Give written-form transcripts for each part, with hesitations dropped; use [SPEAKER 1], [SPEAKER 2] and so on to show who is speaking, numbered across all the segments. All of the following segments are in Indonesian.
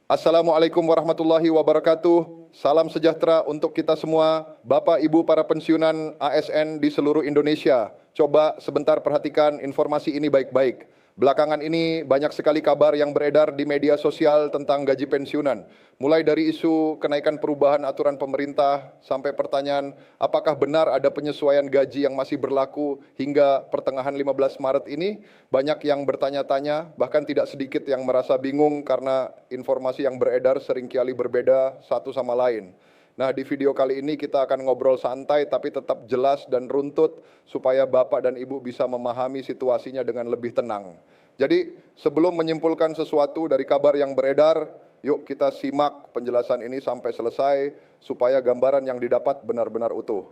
[SPEAKER 1] Assalamualaikum warahmatullahi wabarakatuh. Salam sejahtera untuk kita semua, Bapak Ibu para pensiunan ASN di seluruh Indonesia. Coba sebentar perhatikan informasi ini baik-baik. Belakangan ini banyak sekali kabar yang beredar di media sosial tentang gaji pensiunan. Mulai dari isu kenaikan perubahan aturan pemerintah sampai pertanyaan apakah benar ada penyesuaian gaji yang masih berlaku hingga pertengahan 15 Maret ini. Banyak yang bertanya-tanya, bahkan tidak sedikit yang merasa bingung karena informasi yang beredar seringkali berbeda satu sama lain. Nah, di video kali ini kita akan ngobrol santai tapi tetap jelas dan runtut supaya Bapak dan Ibu bisa memahami situasinya dengan lebih tenang. Jadi, sebelum menyimpulkan sesuatu dari kabar yang beredar, yuk kita simak penjelasan ini sampai selesai supaya gambaran yang didapat benar-benar utuh.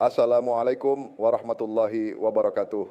[SPEAKER 1] Assalamualaikum warahmatullahi wabarakatuh.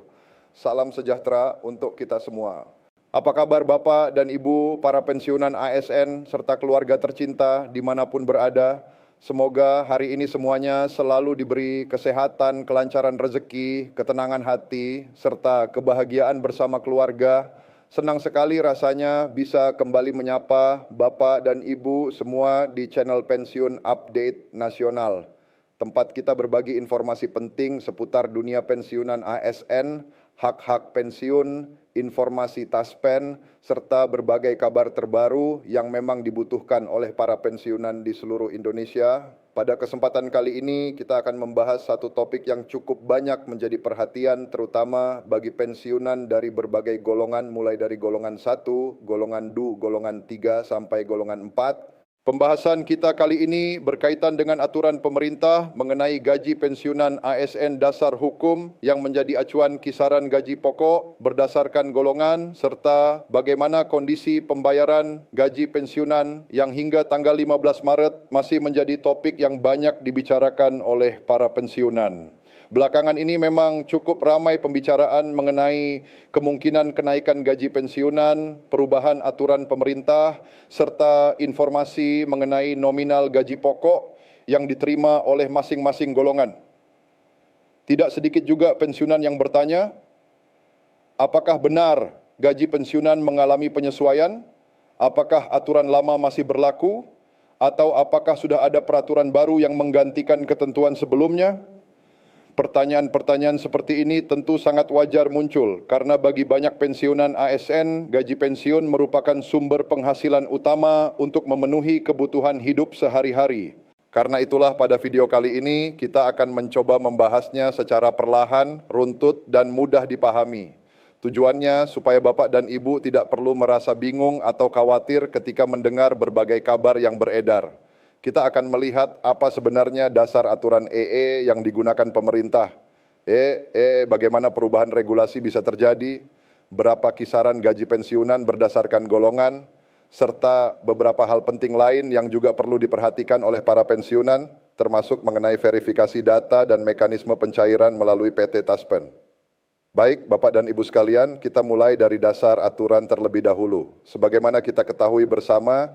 [SPEAKER 1] Salam sejahtera untuk kita semua. Apa kabar Bapak dan Ibu para pensiunan ASN serta keluarga tercinta dimanapun berada? Semoga hari ini semuanya selalu diberi kesehatan, kelancaran rezeki, ketenangan hati, serta kebahagiaan bersama keluarga. Senang sekali rasanya bisa kembali menyapa Bapak dan Ibu semua di channel Pensiun Update Nasional. Tempat kita berbagi informasi penting seputar dunia pensiunan ASN, hak-hak pensiun, informasi taspen, serta berbagai kabar terbaru yang memang dibutuhkan oleh para pensiunan di seluruh Indonesia. Pada kesempatan kali ini kita akan membahas satu topik yang cukup banyak menjadi perhatian terutama bagi pensiunan dari berbagai golongan mulai dari golongan 1, golongan 2, golongan 3 sampai golongan 4. Pembahasan kita kali ini berkaitan dengan aturan pemerintah mengenai gaji pensiunan ASN dasar hukum yang menjadi acuan kisaran gaji pokok berdasarkan golongan serta bagaimana kondisi pembayaran gaji pensiunan yang hingga tanggal 15 Maret masih menjadi topik yang banyak dibicarakan oleh para pensiunan. Belakangan ini memang cukup ramai pembicaraan mengenai kemungkinan kenaikan gaji pensiunan, perubahan aturan pemerintah, serta informasi mengenai nominal gaji pokok yang diterima oleh masing-masing golongan. Tidak sedikit juga pensiunan yang bertanya, apakah benar gaji pensiunan mengalami penyesuaian? Apakah aturan lama masih berlaku? Atau apakah sudah ada peraturan baru yang menggantikan ketentuan sebelumnya? Pertanyaan-pertanyaan seperti ini tentu sangat wajar muncul karena bagi banyak pensiunan ASN, gaji pensiun merupakan sumber penghasilan utama untuk memenuhi kebutuhan hidup sehari-hari. Karena itulah pada video kali ini kita akan mencoba membahasnya secara perlahan, runtut, dan mudah dipahami. Tujuannya supaya Bapak dan Ibu tidak perlu merasa bingung atau khawatir ketika mendengar berbagai kabar yang beredar. Kita akan melihat apa sebenarnya dasar aturan EE yang digunakan pemerintah. Bagaimana perubahan regulasi bisa terjadi, berapa kisaran gaji pensiunan berdasarkan golongan, serta beberapa hal penting lain yang juga perlu diperhatikan oleh para pensiunan, termasuk mengenai verifikasi data dan mekanisme pencairan melalui PT Taspen. Baik, Bapak dan Ibu sekalian, kita mulai dari dasar aturan terlebih dahulu. Sebagaimana kita ketahui bersama,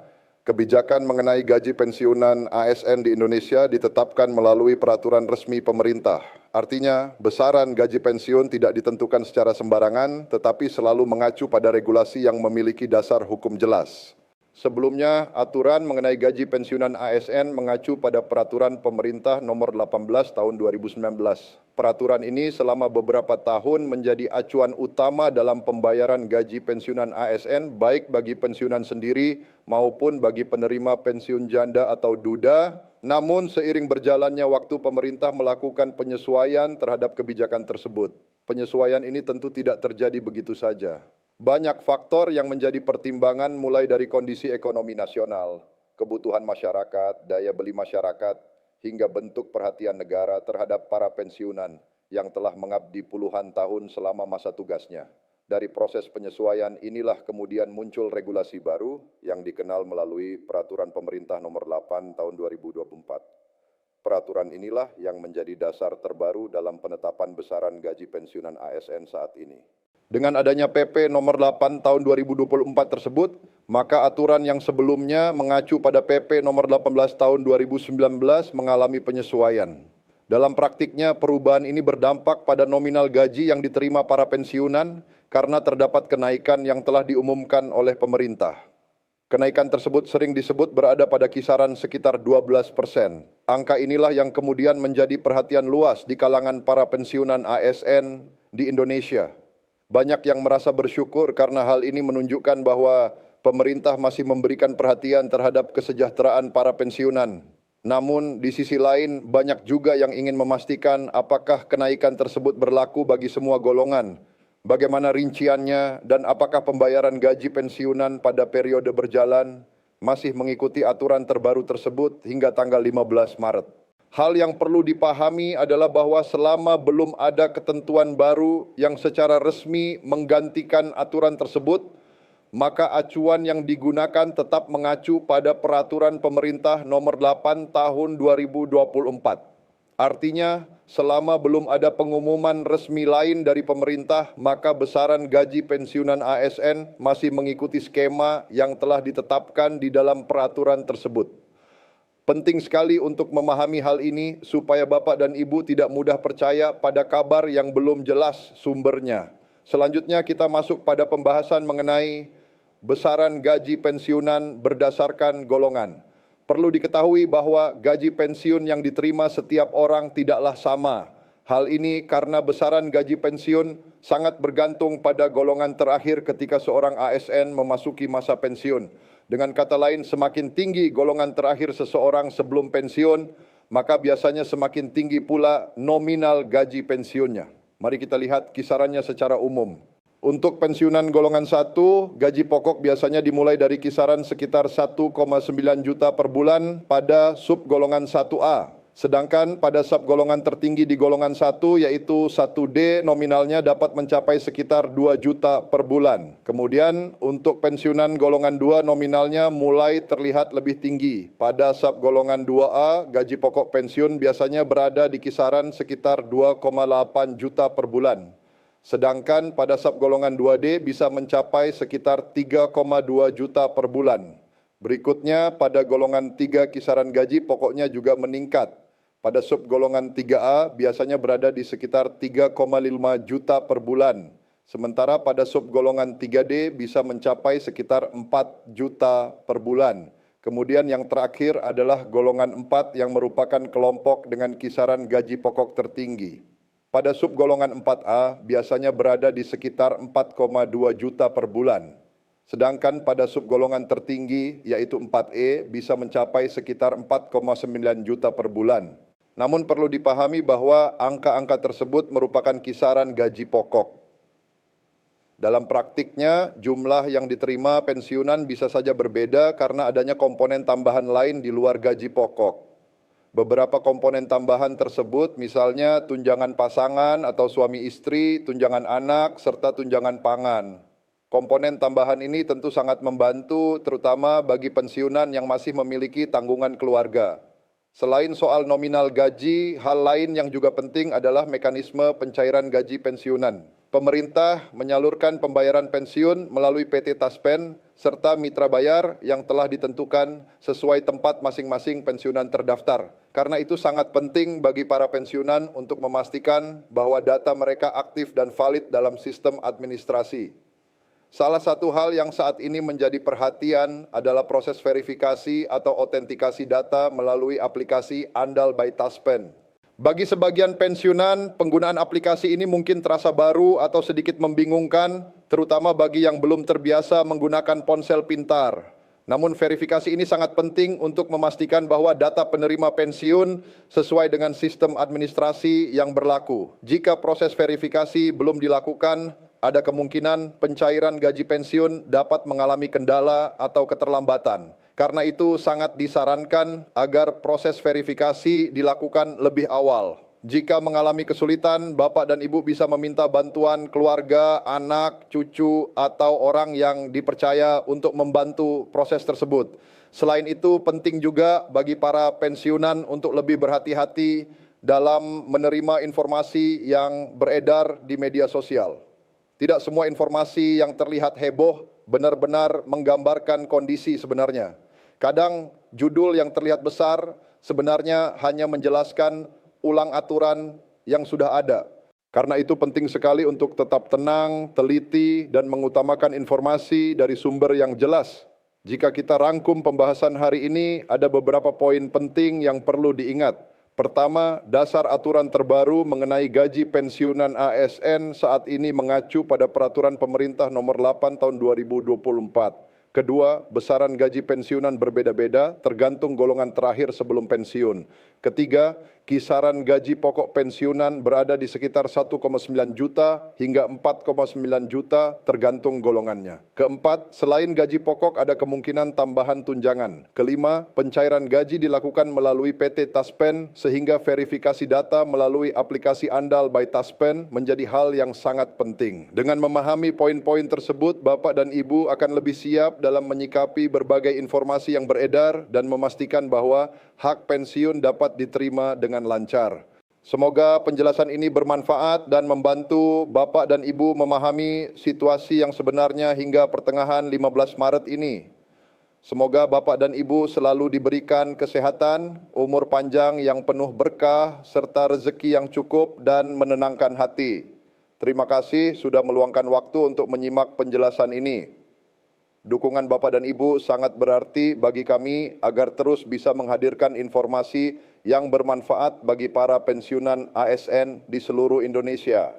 [SPEAKER 1] kebijakan mengenai gaji pensiunan ASN di Indonesia ditetapkan melalui peraturan resmi pemerintah. Artinya, besaran gaji pensiun tidak ditentukan secara sembarangan, tetapi selalu mengacu pada regulasi yang memiliki dasar hukum jelas. Sebelumnya, aturan mengenai gaji pensiunan ASN mengacu pada peraturan pemerintah nomor 18 tahun 2019. Peraturan ini selama beberapa tahun menjadi acuan utama dalam pembayaran gaji pensiunan ASN baik bagi pensiunan sendiri maupun bagi penerima pensiun janda atau duda. Namun seiring berjalannya waktu pemerintah melakukan penyesuaian terhadap kebijakan tersebut. Penyesuaian ini tentu tidak terjadi begitu saja. Banyak faktor yang menjadi pertimbangan mulai dari kondisi ekonomi nasional, kebutuhan masyarakat, daya beli masyarakat, hingga bentuk perhatian negara terhadap para pensiunan yang telah mengabdi puluhan tahun selama masa tugasnya. Dari proses penyesuaian inilah kemudian muncul regulasi baru yang dikenal melalui Peraturan Pemerintah Nomor 8 Tahun 2024. Peraturan inilah yang menjadi dasar terbaru dalam penetapan besaran gaji pensiunan ASN saat ini. Dengan adanya PP nomor 8 tahun 2024 tersebut, maka aturan yang sebelumnya mengacu pada PP nomor 18 tahun 2019 mengalami penyesuaian. Dalam praktiknya, perubahan ini berdampak pada nominal gaji yang diterima para pensiunan karena terdapat kenaikan yang telah diumumkan oleh pemerintah. Kenaikan tersebut sering disebut berada pada kisaran sekitar 12%. Angka inilah yang kemudian menjadi perhatian luas di kalangan para pensiunan ASN di Indonesia. Banyak yang merasa bersyukur karena hal ini menunjukkan bahwa pemerintah masih memberikan perhatian terhadap kesejahteraan para pensiunan. Namun di sisi lain banyak juga yang ingin memastikan apakah kenaikan tersebut berlaku bagi semua golongan. Bagaimana rinciannya dan apakah pembayaran gaji pensiunan pada periode berjalan masih mengikuti aturan terbaru tersebut hingga tanggal 15 Maret. Hal yang perlu dipahami adalah bahwa selama belum ada ketentuan baru yang secara resmi menggantikan aturan tersebut, maka acuan yang digunakan tetap mengacu pada peraturan pemerintah nomor 8 tahun 2024. Artinya, selama belum ada pengumuman resmi lain dari pemerintah, maka besaran gaji pensiunan ASN masih mengikuti skema yang telah ditetapkan di dalam peraturan tersebut. Penting sekali untuk memahami hal ini supaya Bapak dan Ibu tidak mudah percaya pada kabar yang belum jelas sumbernya. Selanjutnya kita masuk pada pembahasan mengenai besaran gaji pensiunan berdasarkan golongan. Perlu diketahui bahwa gaji pensiun yang diterima setiap orang tidaklah sama. Hal ini karena besaran gaji pensiun sangat bergantung pada golongan terakhir ketika seorang ASN memasuki masa pensiun. Dengan kata lain, semakin tinggi golongan terakhir seseorang sebelum pensiun, maka biasanya semakin tinggi pula nominal gaji pensiunnya. Mari kita lihat kisarannya secara umum. Untuk pensiunan golongan 1, gaji pokok biasanya dimulai dari kisaran sekitar 1,9 juta per bulan pada sub golongan 1A. Sedangkan pada sub golongan tertinggi di golongan 1 yaitu 1D nominalnya dapat mencapai sekitar 2 juta per bulan. Kemudian untuk pensiunan golongan 2 nominalnya mulai terlihat lebih tinggi. Pada sub golongan 2A gaji pokok pensiun biasanya berada di kisaran sekitar 2,8 juta per bulan. Sedangkan pada sub golongan 2D bisa mencapai sekitar 3,2 juta per bulan. Berikutnya pada golongan 3 kisaran gaji pokoknya juga meningkat. Pada sub golongan 3A biasanya berada di sekitar 3,5 juta per bulan. Sementara pada sub golongan 3D bisa mencapai sekitar 4 juta per bulan. Kemudian yang terakhir adalah golongan 4 yang merupakan kelompok dengan kisaran gaji pokok tertinggi. Pada sub golongan 4A biasanya berada di sekitar 4,2 juta per bulan. Sedangkan pada sub golongan tertinggi yaitu 4E bisa mencapai sekitar 4,9 juta per bulan. Namun perlu dipahami bahwa angka-angka tersebut merupakan kisaran gaji pokok. Dalam praktiknya, jumlah yang diterima pensiunan bisa saja berbeda karena adanya komponen tambahan lain di luar gaji pokok. Beberapa komponen tambahan tersebut misalnya tunjangan pasangan atau suami istri, tunjangan anak, serta tunjangan pangan. Komponen tambahan ini tentu sangat membantu terutama bagi pensiunan yang masih memiliki tanggungan keluarga. Selain soal nominal gaji, hal lain yang juga penting adalah mekanisme pencairan gaji pensiunan. Pemerintah menyalurkan pembayaran pensiun melalui PT Taspen serta mitra bayar yang telah ditentukan sesuai tempat masing-masing pensiunan terdaftar. Karena itu sangat penting bagi para pensiunan untuk memastikan bahwa data mereka aktif dan valid dalam sistem administrasi. Salah satu hal yang saat ini menjadi perhatian adalah proses verifikasi atau autentikasi data melalui aplikasi Andal by Taspen. Bagi sebagian pensiunan, penggunaan aplikasi ini mungkin terasa baru atau sedikit membingungkan, terutama bagi yang belum terbiasa menggunakan ponsel pintar. Namun verifikasi ini sangat penting untuk memastikan bahwa data penerima pensiun sesuai dengan sistem administrasi yang berlaku. Jika proses verifikasi belum dilakukan, ada kemungkinan pencairan gaji pensiun dapat mengalami kendala atau keterlambatan. Karena itu sangat disarankan agar proses verifikasi dilakukan lebih awal. Jika mengalami kesulitan, Bapak dan Ibu bisa meminta bantuan keluarga, anak, cucu, atau orang yang dipercaya untuk membantu proses tersebut. Selain itu, penting juga bagi para pensiunan untuk lebih berhati-hati dalam menerima informasi yang beredar di media sosial. Tidak semua informasi yang terlihat heboh benar-benar menggambarkan kondisi sebenarnya. Kadang judul yang terlihat besar sebenarnya hanya menjelaskan ulang aturan yang sudah ada. Karena itu penting sekali untuk tetap tenang, teliti, dan mengutamakan informasi dari sumber yang jelas Jika kita rangkum pembahasan hari ini, ada beberapa poin penting yang perlu diingat. Pertama, dasar aturan terbaru mengenai gaji pensiunan ASN saat ini mengacu pada Peraturan Pemerintah Nomor 8 Tahun 2024. Kedua, besaran gaji pensiunan berbeda-beda tergantung golongan terakhir sebelum pensiun. Ketiga, kisaran gaji pokok pensiunan berada di sekitar 1,9 juta hingga 4,9 juta tergantung golongannya. Keempat, selain gaji pokok ada kemungkinan tambahan tunjangan. Kelima, pencairan gaji dilakukan melalui PT Taspen sehingga verifikasi data melalui aplikasi andal by Taspen menjadi hal yang sangat penting. Dengan memahami poin-poin tersebut, Bapak dan Ibu akan lebih siap dalam menyikapi berbagai informasi yang beredar dan memastikan bahwa hak pensiun dapat diterima dengan lancar. Semoga penjelasan ini bermanfaat dan membantu Bapak dan Ibu memahami situasi yang sebenarnya hingga pertengahan 15 Maret ini. Semoga Bapak dan Ibu selalu diberikan kesehatan, umur panjang yang penuh berkah, serta rezeki yang cukup dan menenangkan hati. Terima kasih sudah meluangkan waktu untuk menyimak penjelasan ini. Dukungan Bapak dan Ibu sangat berarti bagi kami agar terus bisa menghadirkan informasi yang bermanfaat bagi para pensiunan ASN di seluruh Indonesia.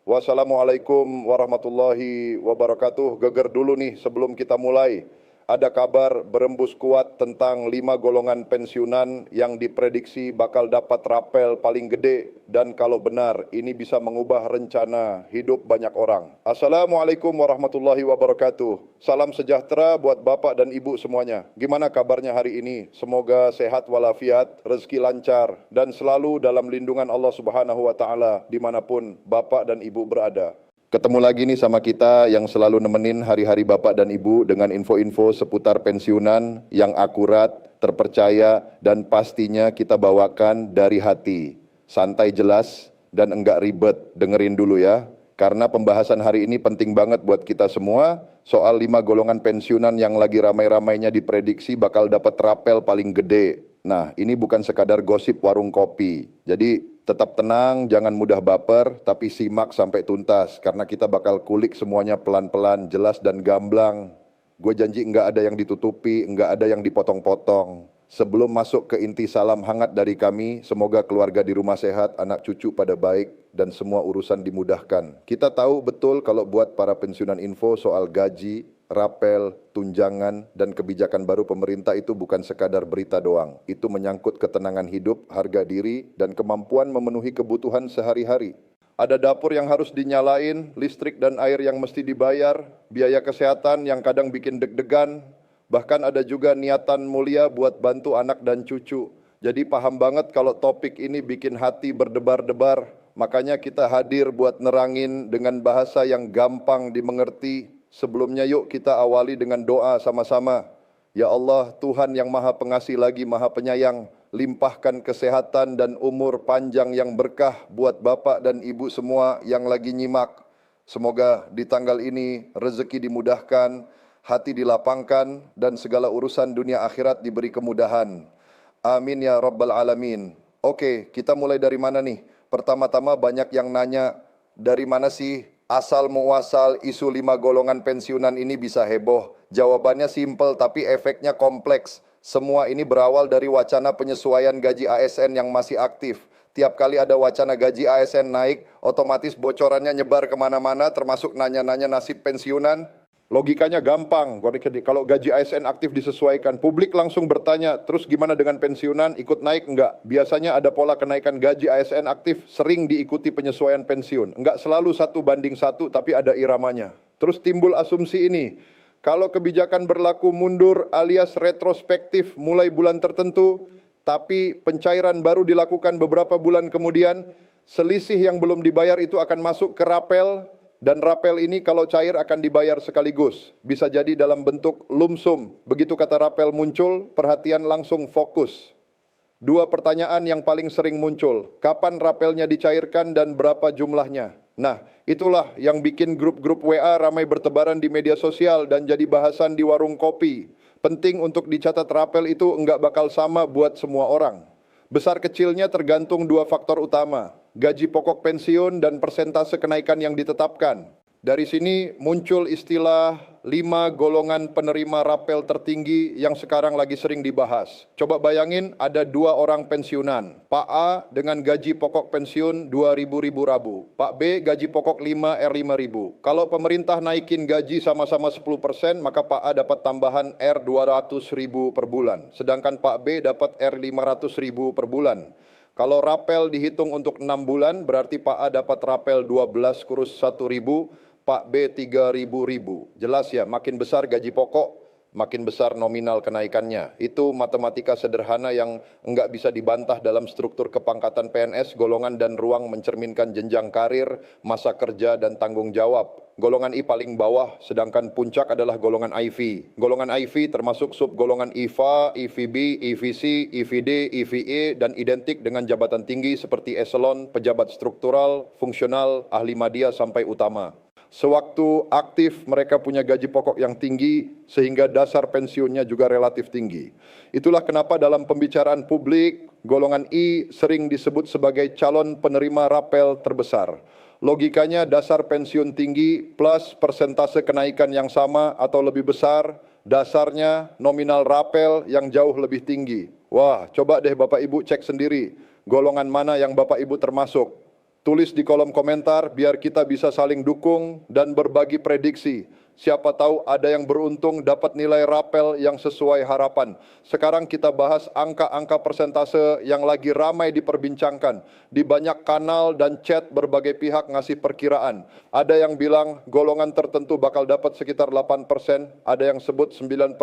[SPEAKER 1] Wassalamualaikum warahmatullahi wabarakatuh. Geger dulu nih sebelum kita mulai. Ada kabar berembus kuat tentang 5 golongan pensiunan yang diprediksi bakal dapat rapel paling gede dan kalau benar ini bisa mengubah rencana hidup banyak orang. Assalamualaikum warahmatullahi wabarakatuh. Salam sejahtera buat Bapak dan Ibu semuanya. Gimana kabarnya hari ini? Semoga sehat walafiat, rezeki lancar dan selalu dalam lindungan Allah Subhanahu wa taala dimanapun Bapak dan Ibu berada. Ketemu lagi nih sama kita yang selalu nemenin hari-hari Bapak dan Ibu dengan info-info seputar pensiunan yang akurat, terpercaya, dan pastinya kita bawakan dari hati. Santai, jelas, dan enggak ribet. Dengerin dulu ya. Karena pembahasan hari ini penting banget buat kita semua soal 5 golongan pensiunan yang lagi ramai-ramainya diprediksi bakal dapat rapel paling gede. Nah, ini bukan sekadar gosip warung kopi. Jadi tetap tenang, jangan mudah baper, tapi simak sampai tuntas. Karena kita bakal kulik semuanya pelan-pelan, jelas dan gamblang. Gue janji enggak ada yang ditutupi, enggak ada yang dipotong-potong. Sebelum masuk ke inti salam hangat dari kami, semoga keluarga di rumah sehat, anak cucu pada baik, dan semua urusan dimudahkan. Kita tahu betul kalau buat para pensiunan info soal gaji, rapel, tunjangan, dan kebijakan baru pemerintah itu bukan sekadar berita doang. Itu menyangkut ketenangan hidup, harga diri, dan kemampuan memenuhi kebutuhan sehari-hari. Ada dapur yang harus dinyalain, listrik dan air yang mesti dibayar, biaya kesehatan yang kadang bikin deg-degan, bahkan ada juga niatan mulia buat bantu anak dan cucu. Jadi paham banget kalau topik ini bikin hati berdebar-debar, makanya kita hadir buat nerangin dengan bahasa yang gampang dimengerti. Sebelumnya yuk kita awali dengan doa sama-sama. Ya Allah, Tuhan yang Maha Pengasih lagi Maha Penyayang, limpahkan kesehatan dan umur panjang yang berkah buat Bapak dan Ibu semua yang lagi nyimak. Semoga di tanggal ini rezeki dimudahkan, hati dilapangkan, dan segala urusan dunia akhirat diberi kemudahan. Amin ya Rabbal Alamin. Oke, kita mulai dari mana nih? Pertama-tama banyak yang nanya, dari mana sih asal muasal isu 5 golongan pensiunan ini bisa heboh? Jawabannya simpel tapi efeknya kompleks. Semua ini berawal dari wacana penyesuaian gaji ASN yang masih aktif. Tiap kali ada wacana gaji ASN naik, otomatis bocorannya nyebar kemana-mana termasuk nanya-nanya nasib pensiunan. Logikanya gampang, kalau gaji ASN aktif disesuaikan, publik langsung bertanya, terus gimana dengan pensiunan, ikut naik enggak? Biasanya ada pola kenaikan gaji ASN aktif, sering diikuti penyesuaian pensiun. Enggak selalu 1:1, tapi ada iramanya. Terus timbul asumsi ini, kalau kebijakan berlaku mundur alias retrospektif mulai bulan tertentu, tapi pencairan baru dilakukan beberapa bulan kemudian, selisih yang belum dibayar itu akan masuk ke rapel, dan rapel ini kalau cair akan dibayar sekaligus. Bisa jadi dalam bentuk lump sum. Begitu kata rapel muncul, perhatian langsung fokus. 2 pertanyaan yang paling sering muncul. Kapan rapelnya dicairkan dan berapa jumlahnya? Nah, itulah yang bikin grup-grup WA ramai bertebaran di media sosial dan jadi bahasan di warung kopi. Penting untuk dicatat rapel itu enggak bakal sama buat semua orang. Besar kecilnya tergantung 2 faktor utama. Gaji pokok pensiun dan persentase kenaikan yang ditetapkan. Dari sini muncul istilah 5 golongan penerima rapel tertinggi yang sekarang lagi sering dibahas. Coba bayangin ada 2 orang pensiunan. Pak A dengan gaji pokok pensiun 2.000 Rabu. Pak B gaji pokok 5 R5.000. Kalau pemerintah naikin gaji sama-sama 10%, maka Pak A dapat tambahan R200.000 per bulan. Sedangkan Pak B dapat R500.000 per bulan. Kalau rapel dihitung untuk 6 bulan, berarti Pak A dapat rapel 12 kurus 1.000, Pak B 3.000. Jelas ya, makin besar gaji pokok, makin besar nominal kenaikannya. Itu matematika sederhana yang enggak bisa dibantah dalam struktur kepangkatan PNS, golongan dan ruang mencerminkan jenjang karir, masa kerja, dan tanggung jawab. Golongan I paling bawah, sedangkan puncak adalah golongan IV. Golongan IV termasuk subgolongan IVA, IVB, IVC, IVD, IVE, dan identik dengan jabatan tinggi seperti eselon, pejabat struktural, fungsional, ahli madya, sampai utama. Sewaktu aktif mereka punya gaji pokok yang tinggi sehingga dasar pensiunnya juga relatif tinggi. Itulah kenapa dalam pembicaraan publik golongan I sering disebut sebagai calon penerima rapel terbesar. Logikanya dasar pensiun tinggi plus persentase kenaikan yang sama atau lebih besar, dasarnya nominal rapel yang jauh lebih tinggi. Wah, coba deh Bapak Ibu cek sendiri golongan mana yang Bapak Ibu termasuk. Tulis di kolom komentar biar kita bisa saling dukung dan berbagi prediksi. Siapa tahu ada yang beruntung dapat nilai rapel yang sesuai harapan. Sekarang kita bahas angka-angka persentase yang lagi ramai diperbincangkan. Di banyak kanal dan chat berbagai pihak ngasih perkiraan. Ada yang bilang golongan tertentu bakal dapat sekitar 8%, ada yang sebut 9%,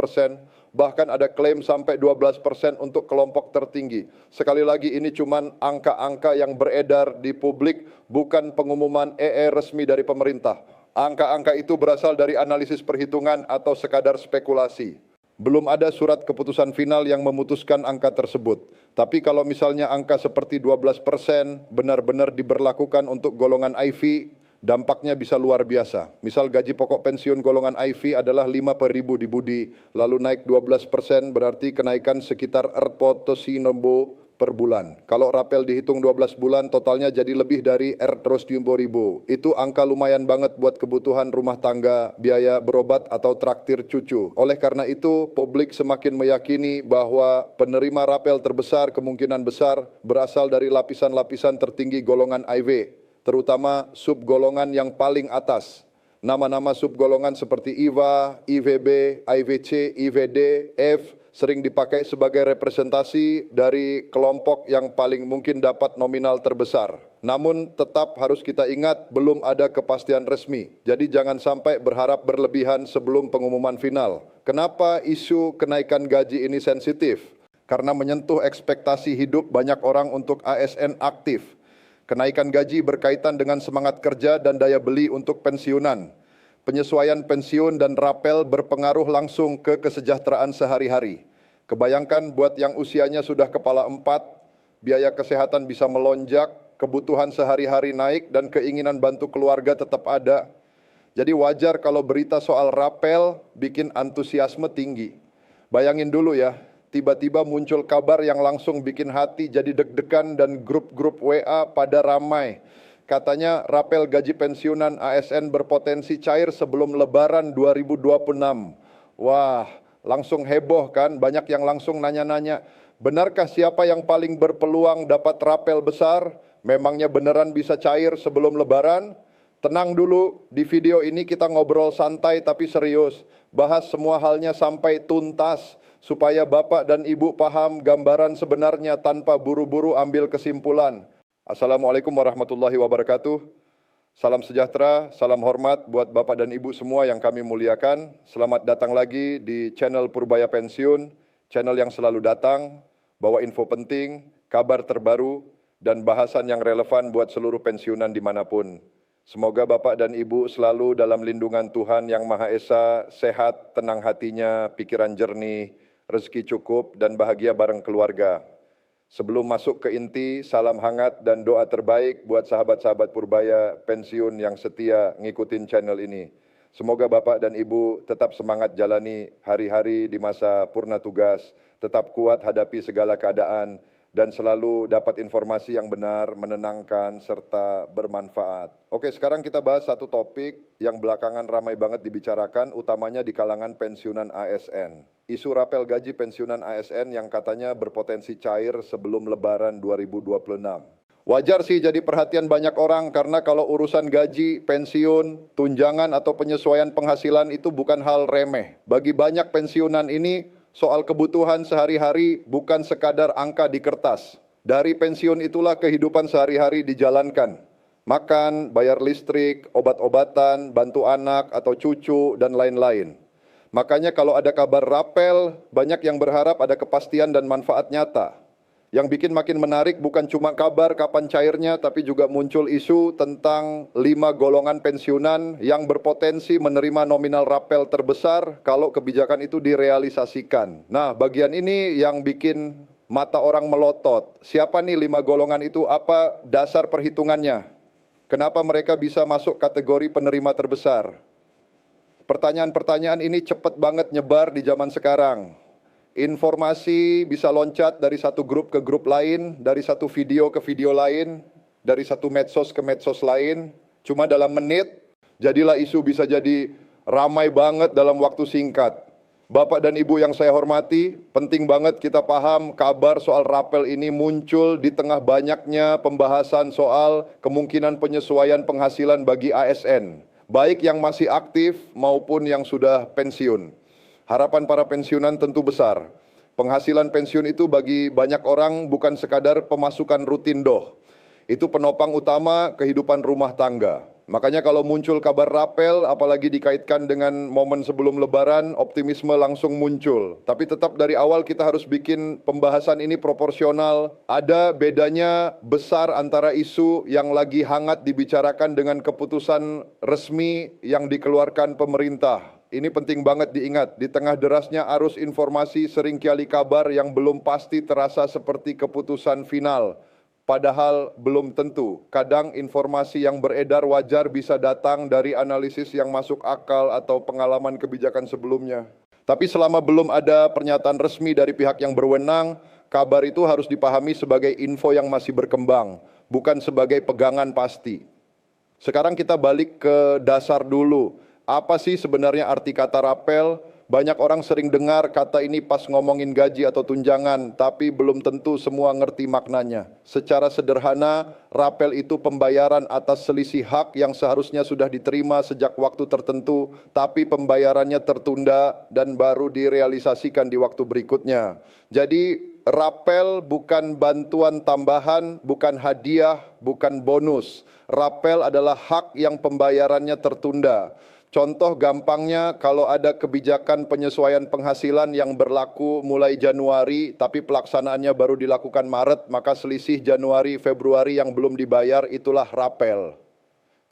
[SPEAKER 1] bahkan ada klaim sampai 12% untuk kelompok tertinggi. Sekali lagi ini cuman angka-angka yang beredar di publik, bukan pengumuman resmi dari pemerintah. Angka-angka itu berasal dari analisis perhitungan atau sekadar spekulasi. Belum ada surat keputusan final yang memutuskan angka tersebut. Tapi kalau misalnya angka seperti 12% benar-benar diberlakukan untuk golongan IV, dampaknya bisa luar biasa. Misal gaji pokok pensiun golongan IV adalah 5 per ribu di Budi, lalu naik 12% berarti kenaikan sekitar Rp400.000 per bulan. Kalau rapel dihitung 12 bulan, totalnya jadi lebih dari Rp200.000. Itu angka lumayan banget buat kebutuhan rumah tangga, biaya berobat atau traktir cucu. Oleh karena itu, publik semakin meyakini bahwa penerima rapel terbesar kemungkinan besar berasal dari lapisan-lapisan tertinggi golongan IV, terutama subgolongan yang paling atas. Nama-nama subgolongan seperti IVA, IVB, IVC, IVD, F sering dipakai sebagai representasi dari kelompok yang paling mungkin dapat nominal terbesar. Namun tetap harus kita ingat belum ada kepastian resmi. Jadi jangan sampai berharap berlebihan sebelum pengumuman final. Kenapa isu kenaikan gaji ini sensitif? Karena menyentuh ekspektasi hidup banyak orang untuk ASN aktif. Kenaikan gaji berkaitan dengan semangat kerja dan daya beli untuk pensiunan. Penyesuaian pensiun dan rapel berpengaruh langsung ke kesejahteraan sehari-hari. Kebayangkan buat yang usianya sudah kepala 4, biaya kesehatan bisa melonjak, kebutuhan sehari-hari naik, dan keinginan bantu keluarga tetap ada. Jadi wajar kalau berita soal rapel bikin antusiasme tinggi. Bayangin dulu ya, tiba-tiba muncul kabar yang langsung bikin hati jadi deg-degan dan grup-grup WA pada ramai. Katanya rapel gaji pensiunan ASN berpotensi cair sebelum Lebaran 2026. Wah, langsung heboh kan, banyak yang langsung nanya-nanya, benarkah siapa yang paling berpeluang dapat rapel besar? Memangnya beneran bisa cair sebelum Lebaran? Tenang dulu, di video ini kita ngobrol santai tapi serius, bahas semua halnya sampai tuntas, supaya Bapak dan Ibu paham gambaran sebenarnya tanpa buru-buru ambil kesimpulan. Assalamualaikum warahmatullahi wabarakatuh. Salam sejahtera, salam hormat buat Bapak dan Ibu semua yang kami muliakan. Selamat datang lagi di channel Purbaya Pensiun, channel yang selalu datang, bawa info penting, kabar terbaru, dan bahasan yang relevan buat seluruh pensiunan dimanapun. Semoga Bapak dan Ibu selalu dalam lindungan Tuhan Yang Maha Esa, sehat, tenang hatinya, pikiran jernih, rezeki cukup, dan bahagia bareng keluarga. Sebelum masuk ke inti, salam hangat dan doa terbaik buat sahabat-sahabat Purbaya Pensiun yang setia ngikutin channel ini. Semoga Bapak dan Ibu tetap semangat jalani hari-hari di masa purna tugas, tetap kuat hadapi segala keadaan, dan selalu dapat informasi yang benar, menenangkan, serta bermanfaat. Oke, sekarang kita bahas satu topik yang belakangan ramai banget dibicarakan, utamanya di kalangan pensiunan ASN. Isu rapel gaji pensiunan ASN yang katanya berpotensi cair sebelum Lebaran 2026. Wajar sih jadi perhatian banyak orang karena kalau urusan gaji, pensiun, tunjangan atau penyesuaian penghasilan itu bukan hal remeh. Bagi banyak pensiunan ini, soal kebutuhan sehari-hari bukan sekadar angka di kertas. Dari pensiun itulah kehidupan sehari-hari dijalankan. Makan, bayar listrik, obat-obatan, bantu anak atau cucu, dan lain-lain. Makanya kalau ada kabar rapel, banyak yang berharap ada kepastian dan manfaat nyata. Yang bikin makin menarik bukan cuma kabar kapan cairnya, tapi juga muncul isu tentang 5 golongan pensiunan yang berpotensi menerima nominal rapel terbesar kalau kebijakan itu direalisasikan. Nah, bagian ini yang bikin mata orang melotot. Siapa nih 5 golongan itu? Apa dasar perhitungannya? Kenapa mereka bisa masuk kategori penerima terbesar? Pertanyaan-pertanyaan ini cepat banget nyebar di zaman sekarang. Informasi bisa loncat dari satu grup ke grup lain, dari satu video ke video lain, dari satu medsos ke medsos lain. Cuma dalam menit, jadilah isu bisa jadi ramai banget dalam waktu singkat. Bapak dan Ibu yang saya hormati, penting banget kita paham kabar soal rapel ini muncul di tengah banyaknya pembahasan soal kemungkinan penyesuaian penghasilan bagi ASN, baik yang masih aktif maupun yang sudah pensiun. Harapan para pensiunan tentu besar. Penghasilan pensiun itu bagi banyak orang bukan sekadar pemasukan rutin doh. Itu penopang utama kehidupan rumah tangga. Makanya kalau muncul kabar rapel, apalagi dikaitkan dengan momen sebelum Lebaran, optimisme langsung muncul. Tapi tetap dari awal kita harus bikin pembahasan ini proporsional. Ada bedanya besar antara isu yang lagi hangat dibicarakan dengan keputusan resmi yang dikeluarkan pemerintah. Ini penting banget diingat, di tengah derasnya arus informasi seringkali kabar yang belum pasti terasa seperti keputusan final. Padahal belum tentu. Kadang informasi yang beredar wajar bisa datang dari analisis yang masuk akal atau pengalaman kebijakan sebelumnya. Tapi selama belum ada pernyataan resmi dari pihak yang berwenang, kabar itu harus dipahami sebagai info yang masih berkembang, bukan sebagai pegangan pasti. Sekarang kita balik ke dasar dulu. Apa sih sebenarnya arti kata rapel? Banyak orang sering dengar kata ini pas ngomongin gaji atau tunjangan, tapi belum tentu semua ngerti maknanya. Secara sederhana, rapel itu pembayaran atas selisih hak yang seharusnya sudah diterima sejak waktu tertentu, tapi pembayarannya tertunda dan baru direalisasikan di waktu berikutnya. Jadi, rapel bukan bantuan tambahan, bukan hadiah, bukan bonus. Rapel adalah hak yang pembayarannya tertunda. Contoh gampangnya kalau ada kebijakan penyesuaian penghasilan yang berlaku mulai Januari tapi pelaksanaannya baru dilakukan Maret, maka selisih Januari Februari yang belum dibayar itulah rapel.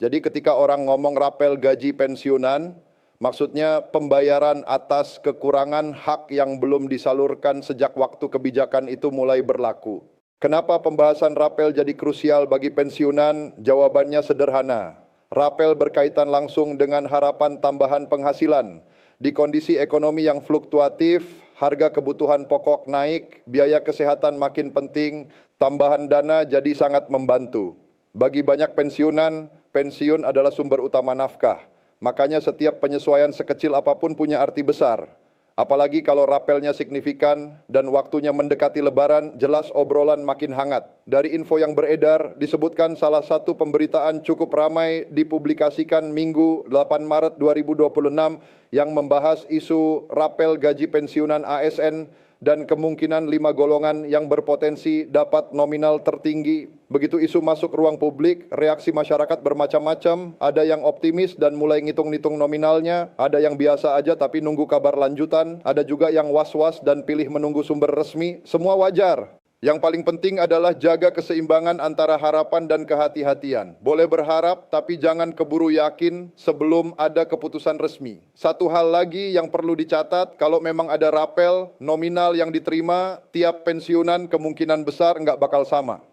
[SPEAKER 1] Jadi ketika orang ngomong rapel gaji pensiunan, maksudnya pembayaran atas kekurangan hak yang belum disalurkan sejak waktu kebijakan itu mulai berlaku. Kenapa pembahasan rapel jadi krusial bagi pensiunan? Jawabannya sederhana. Rapel berkaitan langsung dengan harapan tambahan penghasilan. Di kondisi ekonomi yang fluktuatif, harga kebutuhan pokok naik, biaya kesehatan makin penting, tambahan dana jadi sangat membantu. Bagi banyak pensiunan, pensiun adalah sumber utama nafkah. Makanya setiap penyesuaian sekecil apapun punya arti besar. Apalagi kalau rapelnya signifikan dan waktunya mendekati Lebaran, jelas obrolan makin hangat. Dari info yang beredar, disebutkan salah satu pemberitaan cukup ramai dipublikasikan Minggu 8 Maret 2026 yang membahas isu rapel gaji pensiunan ASN dan kemungkinan 5 golongan yang berpotensi dapat nominal tertinggi. Begitu isu masuk ruang publik, reaksi masyarakat bermacam-macam, ada yang optimis dan mulai ngitung-ngitung nominalnya, ada yang biasa aja tapi nunggu kabar lanjutan, ada juga yang was-was dan pilih menunggu sumber resmi, semua wajar. Yang paling penting adalah jaga keseimbangan antara harapan dan kehati-hatian. Boleh berharap, tapi jangan keburu yakin sebelum ada keputusan resmi. Satu hal lagi yang perlu dicatat, kalau memang ada rapel, nominal yang diterima, tiap pensiunan kemungkinan besar nggak bakal sama.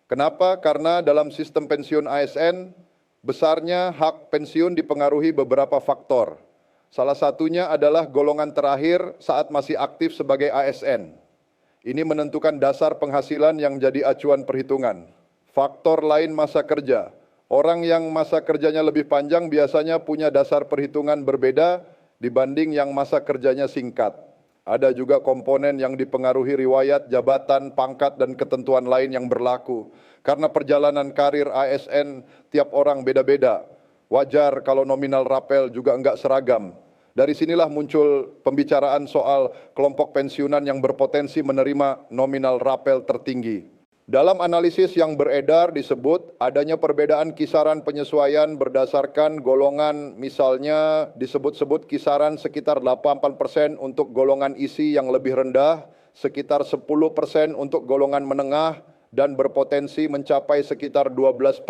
[SPEAKER 1] Kenapa? Karena dalam sistem pensiun ASN, besarnya hak pensiun dipengaruhi beberapa faktor. Salah satunya adalah golongan terakhir saat masih aktif sebagai ASN. Ini menentukan dasar penghasilan yang jadi acuan perhitungan. Faktor lain masa kerja. Orang yang masa kerjanya lebih panjang biasanya punya dasar perhitungan berbeda dibanding yang masa kerjanya singkat. Ada juga komponen yang dipengaruhi riwayat, jabatan, pangkat, dan ketentuan lain yang berlaku. Karena perjalanan karir ASN tiap orang beda-beda. Wajar kalau nominal rapel juga enggak seragam. Dari sinilah muncul pembicaraan soal kelompok pensiunan yang berpotensi menerima nominal rapel tertinggi. Dalam analisis yang beredar disebut adanya perbedaan kisaran penyesuaian berdasarkan golongan, misalnya disebut-sebut kisaran sekitar 8% untuk golongan isi yang lebih rendah, sekitar 10% untuk golongan menengah, dan berpotensi mencapai sekitar 12%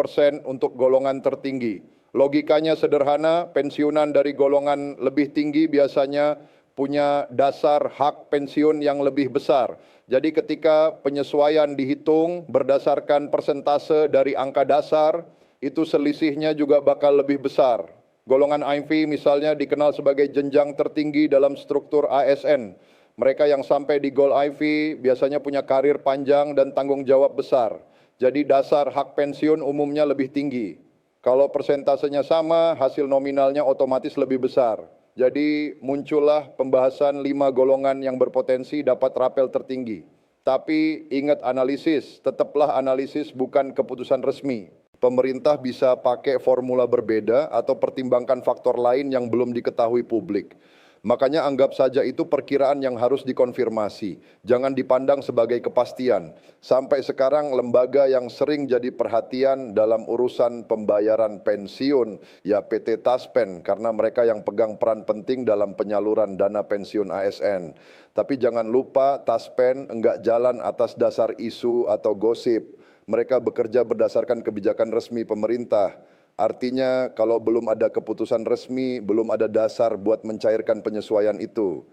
[SPEAKER 1] untuk golongan tertinggi. Logikanya sederhana, pensiunan dari golongan lebih tinggi biasanya punya dasar hak pensiun yang lebih besar. Jadi ketika penyesuaian dihitung berdasarkan persentase dari angka dasar, itu selisihnya juga bakal lebih besar. Golongan IV misalnya dikenal sebagai jenjang tertinggi dalam struktur ASN. Mereka yang sampai di Gold IV biasanya punya karir panjang dan tanggung jawab besar. Jadi dasar hak pensiun umumnya lebih tinggi. Kalau persentasenya sama, hasil nominalnya otomatis lebih besar. Jadi muncullah pembahasan 5 golongan yang berpotensi dapat rapel tertinggi. Tapi ingat analisis, tetaplah analisis bukan keputusan resmi. Pemerintah bisa pakai formula berbeda atau pertimbangkan faktor lain yang belum diketahui publik. Makanya anggap saja itu perkiraan yang harus dikonfirmasi. Jangan dipandang sebagai kepastian. Sampai sekarang lembaga yang sering jadi perhatian dalam urusan pembayaran pensiun, ya PT Taspen, karena mereka yang pegang peran penting dalam penyaluran dana pensiun ASN. Tapi jangan lupa Taspen enggak jalan atas dasar isu atau gosip. Mereka bekerja berdasarkan kebijakan resmi pemerintah. Artinya kalau belum ada keputusan resmi, belum ada dasar buat mencairkan penyesuaian itu.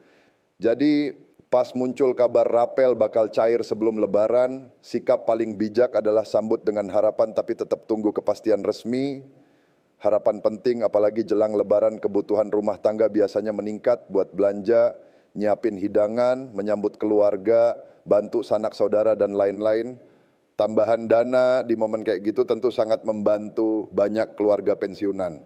[SPEAKER 1] Jadi pas muncul kabar rapel bakal cair sebelum Lebaran, sikap paling bijak adalah sambut dengan harapan tapi tetap tunggu kepastian resmi. Harapan penting apalagi jelang Lebaran kebutuhan rumah tangga biasanya meningkat buat belanja, nyiapin hidangan, menyambut keluarga, bantu sanak saudara dan lain-lain. Tambahan dana di momen kayak gitu tentu sangat membantu banyak keluarga pensiunan.